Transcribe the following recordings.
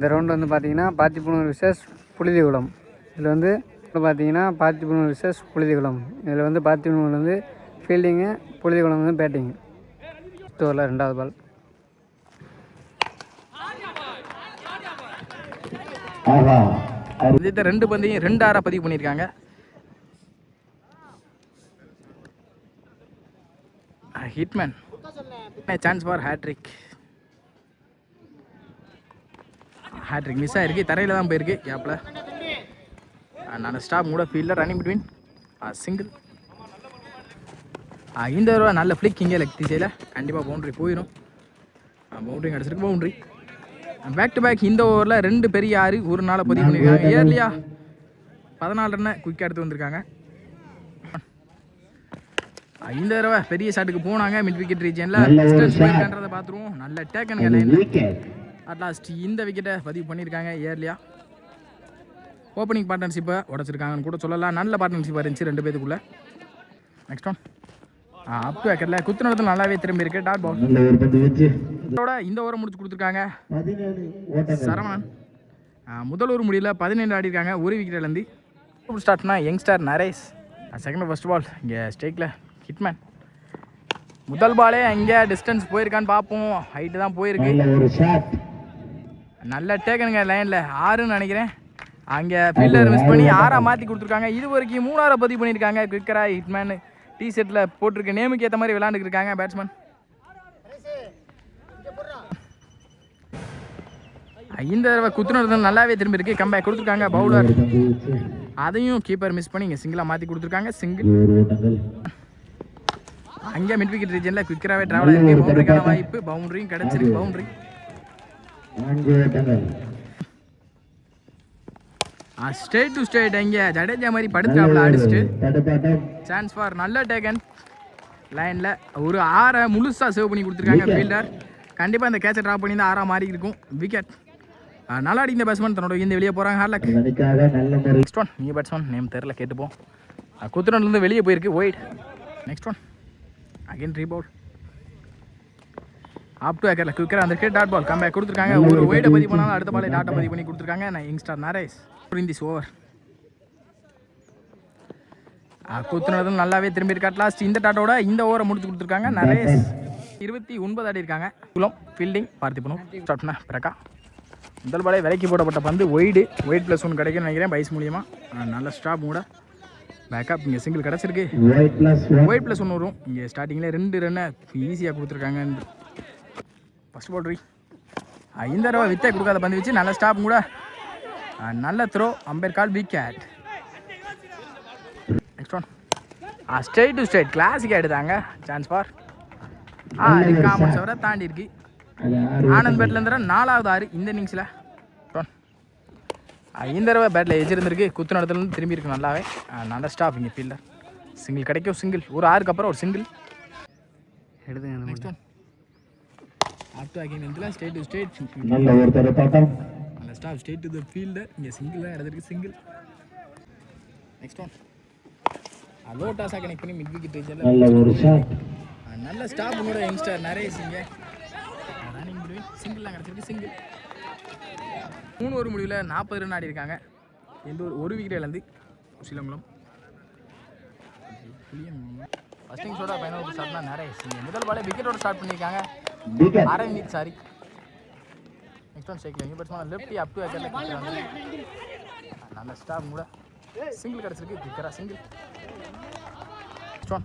இந்த ரவுண்டு வந்து பார்த்தீங்கன்னா பாத்திப்புனூர் விசஸ் புழுதிகுளம். இதில் வந்து பார்த்தீங்கன்னா பாத்திப்புனூர் விசஸ் புழுதிகுளம். இதில் வந்து பாத்திப்புனூர் வந்து ஃபீல்டிங்கு, புழுதிகுளம் வந்து பேட்டிங்கு. ஓவரில் 2வது பால். இந்த 2 பந்தையும் 2 ஆரா பதிவு பண்ணியிருக்காங்க. Hitman chance for hat-trick. Hat-trick miss ஆகிருக்கு, தரையில் தான் போயிருக்கு கேப்பில். நல்ல ஸ்டாப் கூட ஃபீல்டில் ரன்னிங் பிட்வீன் சிங்கிள். இந்த தடவை நல்ல ஃப்ளிக் இங்கே லெக் திசையில் கண்டிப்பாக பவுண்ட்ரி போயிடும். பவுண்ட்ரி கிடச்சிருக்கு, பவுண்ட்ரி. பேக் டு பேக் இந்த ஓவரில் 2 பெரிய 6 ஒரு நாளை பதிவு பண்ணியிருக்காங்க. ஏர்லியா 14 ரன்னை குயிக்காக எடுத்து வந்திருக்காங்க. இந்த தடவை பெரிய ஷாட்டுக்கு போனாங்க மிட் விக்கெட் ரீஜனில். டிஸ்டன்ஸ் போயிருக்கான்றதை பார்த்துருவோம். நல்ல டேக்கனுங்க லைனில். அட்லாஸ்ட் இந்த விக்கெட்டை பதிவு பண்ணியிருக்காங்க ஏர்லியா. ஓப்பனிங் பார்ட்னர்ஷிப்பை உடச்சிருக்காங்கன்னு கூட சொல்லலாம். நல்ல பார்ட்னர்ஷிப்பாக இருந்துச்சு 2 பேருக்குள்ளே. நெக்ஸ்ட் ஒன் அப் டு ஏக்கரில் குத்து நடத்தில் நல்லாவே திரும்பி இருக்கு. Dot ball. இந்த ஓவரை முடிச்சு கொடுத்துருக்காங்க சரவணன். முதல் ஒரு முடியல 17 ஆடிருக்காங்க, ஒரு விக்கெட் இழந்து. ஸ்டார்ட்னா youngster Naresh. Second first ball இங்கே ஸ்டேக்கில் ஹிட்மேன். முதல் பாலே இங்கே டிஸ்டன்ஸ் போயிருக்கான்னு பார்ப்போம். ஹைட்டு தான் போயிருக்கு. நல்ல டேக்கனுங்க லைனில் 6ன்னு நினைக்கிறேன். அங்கே ஃபீல்டர் மிஸ் பண்ணி 6ஆ மாற்றி கொடுத்துருக்காங்க. இது வரைக்கும் 3ஆரை பதிவு பண்ணியிருக்காங்க. குவிக்கராக ஹிட்மேன் டி ஷர்ட்டில் போட்டிருக்க நேமுக்கு ஏற்ற மாதிரி விளையாண்டுட்டு இருக்காங்க பேட்ஸ்மேன். இந்த தடவை குத்துனது நல்லாவே திரும்பி இருக்கு. கம்பேக் கொடுத்துருக்காங்க பவுலர். அதையும் கீப்பர் மிஸ் பண்ணி இங்கே சிங்கிளாக மாற்றி கொடுத்துருக்காங்க. சிங்கிள். அங்கே மிட் விக்கெட் ரீஜனில் குவிக்கராகவே ட்ராவல் ஆகிருக்கு. பவுண்டரிக்கான வாய்ப்பு, பவுண்டரியும் கிடச்சிருக்கு. பவுண்டரி. ஸ்ட்ரெயிட் டு ஸ்ட்ரெயிட் இங்கே ஜடேஜா மாதிரி படுத்துறாப்புல அடிச்சுட்டு சான்ஸ் ஃபார் நல்ல டேக்கன் லைனில். ஒரு 6 முழுசாக சேவ் பண்ணி கொடுத்துருக்காங்க ஃபீல்டர். கண்டிப்பாக இந்த கேட்சை ட்ராப் பண்ணி தான் 6ஆ மாறி இருக்கும். விக்கெட். நல்லா அடிக்கிற பேட்ஸ்மேன் தன்னோட இந்த வெளியே போகிறாங்க. ஹார்லக். Next one new batsman name தெரில, கேட்டுப்போம். குத்துனர்லேருந்து வெளியே போயிருக்கு, ஒயிட். நெக்ஸ்ட் ஒன் அகைன் ரீபவுல். அப் டு ஏக்கரில் குவிக்கராக வந்திருக்கு. Dot ball. கம்பேக் கொடுத்துருக்காங்க. ஒரு ஒயிட்டை பதிவு பண்ணாலும் அடுத்த பாலை டாட்டை பதிவு பண்ணி கொடுத்துருக்காங்க. நான் youngster Naresh in this over. குத்துனதும் நல்லாவே திரும்பி இருக்கா. லாஸ்ட் இந்த டாட்டோட இந்த ஓவரை முடிச்சு கொடுத்துருக்காங்க நரேஷ். 29 ஆடி இருக்காங்க. குளம் ஃபீல்டிங் பார்த்திபனும். ஸ்டார்ட்னா பிரகா. முதல் பாலே விலைக்கு போடப்பட்ட பந்து ஒயிட் +1 கிடைக்கும்னு நினைக்கிறேன் பைஸ் மூலியமாக. நல்ல ஸ்டாப் கூட பேக்கப். இங்கே சிங்கிள் கிடச்சிருக்கு. ஒயிட் +1 வரும். இங்கே ஸ்டார்டிங்கில் 2 ரன்னை ஈஸியாக கொடுத்துருக்காங்க. First boundary. இந்த தடவை வித்தை கொடுக்காத பந்து வச்சு நல்ல ஸ்டாப் கூட. நல்ல throw. Umpire call wicket. Next one straight to straight கிளாசிக்காக எடுத்தாங்க. சான்ஸ் ஃபார் காமன் சவரை தாண்டி இருக்கு. ஆனந்த் பேட்டில் இருந்த 4வது 6 இந்த இன்னிங்ஸில். இந்த தடவை பேட்டில் எஜிருந்துருக்கு. குத்து நடத்துலேருந்து திரும்பி இருக்கு நல்லாவே. நல்ல ஸ்டாப் இங்கே ஃபீல்டர். சிங்கிள் கிடைக்கும். சிங்கிள் ஒரு 6க்கு அப்புறம் ஒரு சிங்கிள் எடுத்துங்க. Next one up to again இதில் ஸ்ட்ரெயிட் டு ஸ்ட்ரெயிட் நல்ல stop straight to the fielder. இங்கே சிங்கிள் தான் எடுத்துருக்கு. சிங்கிள். நெக்ஸ்ட் ஒன் லோ டாஸாக கனெக்ட் பண்ணி மிட் விக்கெட் ரீஜனில் நல்ல ஸ்டாப் கூட யங்ஸ்டர் நரேஷ். இங்கே ரன்னிங் பிட்வீன் சிங்கிள்லாம் கிடச்சிருக்கு. சிங்கிள். 3 ஓவர் முடிவில் 40 ரன் ஆடி இருக்காங்க. எந்த ஒரு விக்கெட் இழந்து சிலங்குளம். ஃபர்ஸ்ட் இன்னிங்ஸோட ஃபைனல் ஸ்டார்ட்னா நரேஷ். இங்கே முதல் பாலே விக்கெட்டோட ஸ்டார்ட் பண்ணியிருக்காங்க. அரவிந்த் சாரி. நெக்ஸ்ட் ஒன் ஸ்ட்ரைக்கில் பேட்ஸ்மேன் லெஃப்டி அப் டு ஏக்கரில் நல்ல ஸ்டாப் கூட. சிங்கிள் கிடச்சிருக்கு. கிக்கரா single. Next one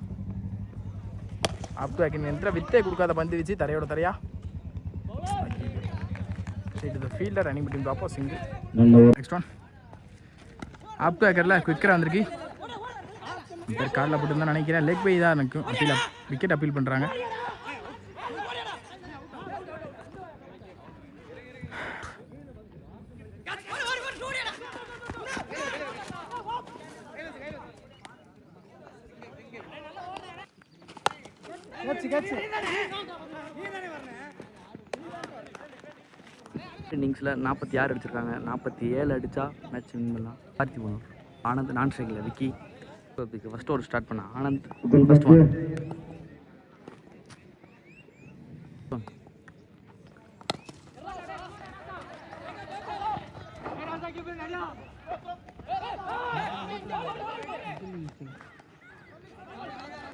up to ஏக்கர் என்ற வித்தை கொடுக்காத பந்து வச்சு தரையோட தரையா fielder running between top single. Next one up to ஏக்கரில் குவிக்கராக வந்திருக்கு. இப்போ காலில் போட்டு நினைக்கிறேன். லெக் பை தான் எனக்கு அப்பீல் விக்கெட் அப்பீல் பண்ணுறாங்க. இன்னிங்ஸில் 46 அடிச்சிருக்காங்க. 47 அடித்தா மேட்ச் வின் பண்ணலாம். பார்த்திபனூர் ஆனந்த் நான் ஸ்ட்ரைக்கில் விக்கி. ஃபர்ஸ்ட் ஓவர் ஸ்டார்ட் பண்ண Anand. First one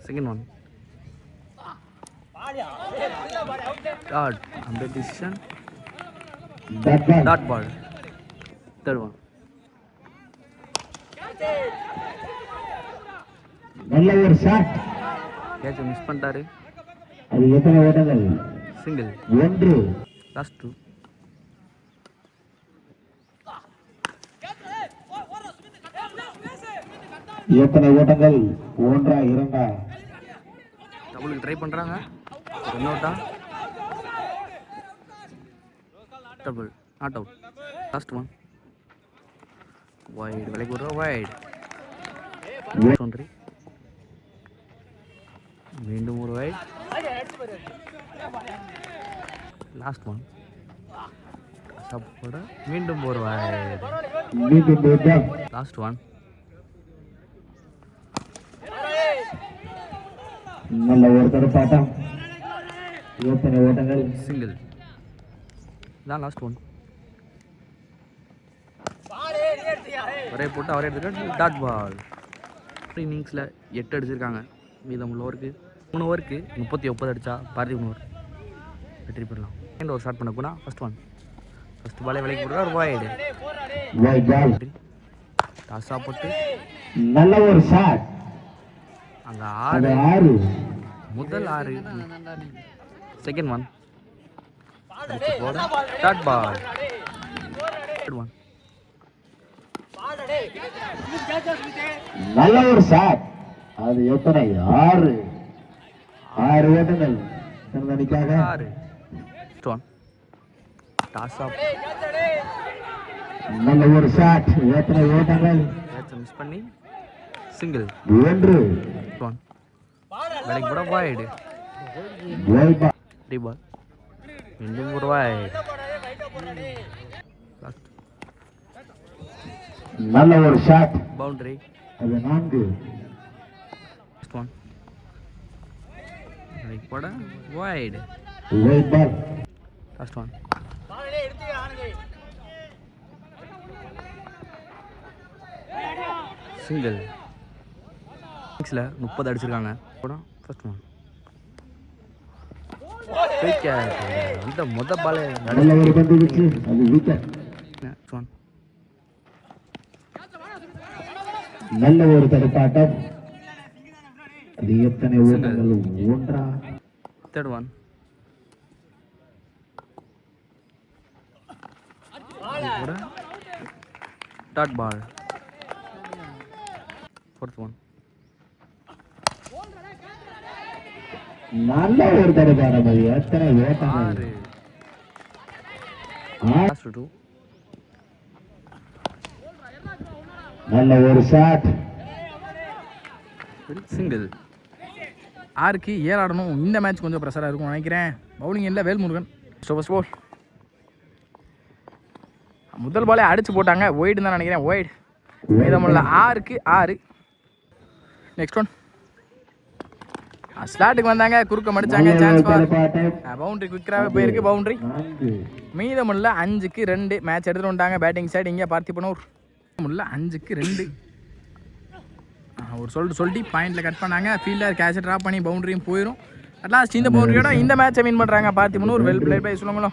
Second one. Dot. Umpire decision. Dot ball. Third one. நல்ல ஒரு ஷாட். கேட்ச் மிஸ் பண்ணிட்டாரு. அது எத்தனை ஓட்டங்கள்? சிங்கிள். 1. லாஸ்ட் 2. எத்தனை ஓட்டங்கள்? 1 2. டபுளுக்கு ட்ரை பண்றாங்க. ரன் அவுட்டா? Double. Not out. Last one. Wide. விலைக்கு ஒரு வைட். ஒன்றி. மீண்டும் ஒரு வைட். Last one. சப்போட மீண்டும் ஒரு வைட். மீண்டும் ஒரு லாஸ்ட் ஒன். நல்ல ஒரு தடுப்பாட்டம். எத்தனை ஓட்டங்கள்? சிங்கிள். தான் லாஸ்ட் ஒன். ஒரே போட்டு அவரே எடுத்துக்கிட்டு டாட் பால். இன்னிங்ஸில் 8 அடிச்சிருக்காங்க. மீதம் உள்ள ஓவருக்கு 3 ஓவருக்கு 39 அடித்தா பார்த்திபன் ஓவர் வெற்றி பெறலாம். செகண்ட் ஓவர் ஸ்டார்ட் பண்ண போனால் ஃபர்ஸ்ட் ஒன். ஃபர்ஸ்ட் பாலே விலைக்கு போடுறா ஒரு வைடு. வைட் பால். டாஸாக போட்டு நல்ல ஒரு ஷாட். அங்கே அது 6. 6. முதல் 6. Second one. Dot ball. Third one. நல்ல ஒரு ஷாட். அது எத்தனை? 6. 6 ஓட்டங்கள் தனதனிக்காக. 6. First one. டாஸாக நல்ல ஒரு ஷாட். எத்தனை ஓட்டங்கள்? கேட்சை மிஸ் பண்ணி சிங்கிள். 1. ஒன். விலைக்கு போட wide. Wide ball. Three ball. மீண்டும் ஒரு வைடு. லாஸ்ட் நல்ல ஒரு ஷாட். பவுண்டரி. அது 4. First one. விலைக்கு போட wide. Wide ball. Last one. Single. இன்னிங்ஸில் 30 அடிச்சிருக்காங்க. போனால் ஃபர்ஸ்ட் ஒன். இந்த மொத பால் நல்ல ஒரு பந்து வீச்சு. அது விக்கெட். ஒன். நல்ல ஒரு தடுப்பாட்டம். அது எத்தனை ஓட்டங்கள்? 1. Third one. Dot ball. Fourth one. நல்ல ஒரு தடுப்பாட்டம். அது எத்தனை ஓட்டங்கள்? 6. 6. லாஸ்ட் 2. நல்ல ஒரு ஷாட். சிங்கிள். 6க்கு 7 ஆடணும். இந்த மேட்ச் கொஞ்சம் ப்ரெஷராக இருக்கும் நினைக்கிறேன். பவுலிங் இல்லை வேல்முருகன். First ball. முதல் பாலே அடிச்சு போட்டாங்க. ஒய்டு தான் நினைக்கிறேன். ஒய்டு. மீதமுள்ள 6க்கு 6. Next one. ஸ்லாட்டுக்கு வந்தாங்க. குறுக்க மடிச்சாங்க. Chance for boundary. குயிக்கராகவே போயிருக்கு பவுண்டரி. மீதமுள்ள 5க்கு 2 மேட்ச் எடுத்துகிட்டு வந்துட்டாங்க பேட்டிங் சைடு. இங்கே பார்த்திபனூர் முள்ள 5க்கு 2 ஒரு சொல்லிட்டு பாயிண்டில் கட் பண்ணாங்க. ஃபீல்டர் கேட்சை ட்ராப் பண்ணி பவுண்டரியும் போயிடும். அட்லாஸ்ட் இந்த பவுண்டரியோட இந்த மேட்சை வின் பண்ணுறாங்க பார்த்திபனூர். Well played by சொல்லுங்களோ.